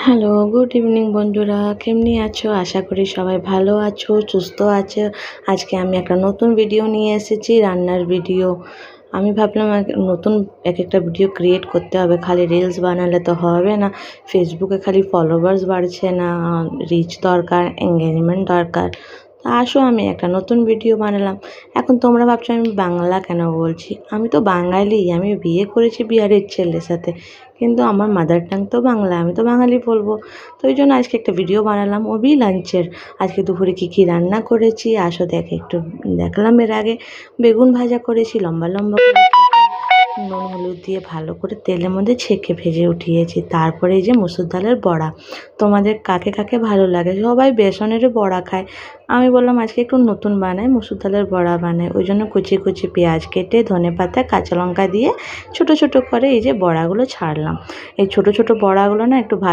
Hello, good evening বন্ধুরা। কেমনি আছো? আশা করি সবাই ভালো আছো, সুস্থ আছো। আজকে আমি একটা নতুন ভিডিও নিয়ে এসেছি, রান্নার ভিডিও। আমি ভাবলাম নতুন একটা ভিডিও ক্রিয়েট করতে হবে, খালি রিলস বানালে তো হবে না। ফেসবুকে খালি ফলোয়ার্স বাড়ছে না, রিচ দরকার, এঙ্গেজমেন্ট দরকার। তা আসো আমি একটা নতুন ভিডিও বানালাম। এখন তোমরা ভাবছো আমি বাংলা কেন বলছি? আমি তো বাঙালি, আমি বিয়ে করেছি বিহারের ছেলের সাথে, কিন্তু আমার মাদার টাং তো বাংলা, আমি তো বাঙালি বলবো। তো ওই জন্য আজকে একটা ভিডিও বানালাম, ওবি লাঞ্চের। আজকে দুপুরে কী রান্না করেছি আসো একটু দেখলাম। এর আগে বেগুন ভাজা করেছি, লম্বা লম্বা করে নুন হলুদ দিয়ে ভালো করে তেলের মধ্যে ছেঁকে ভেজে উঠিয়েছি। তারপরে এই যে মসুর ডালের বড়া। তোমাদের কাকে কাকে ভালো লাগে? সবাই বেসনেরও বড়া খায়, আমি বললাম আজকে একটু নতুন বানাই, মসুর ডালের বড়া বানাই। ওই জন্য কুচি কুচি পেঁয়াজ কেটে, ধনেপাতা, কাঁচা লঙ্কা দিয়ে ছোটো ছোটো করে এই যে বড়াগুলো ছাড়লাম। এই ছোটো ছোটো বড়াগুলো না একটু ভাত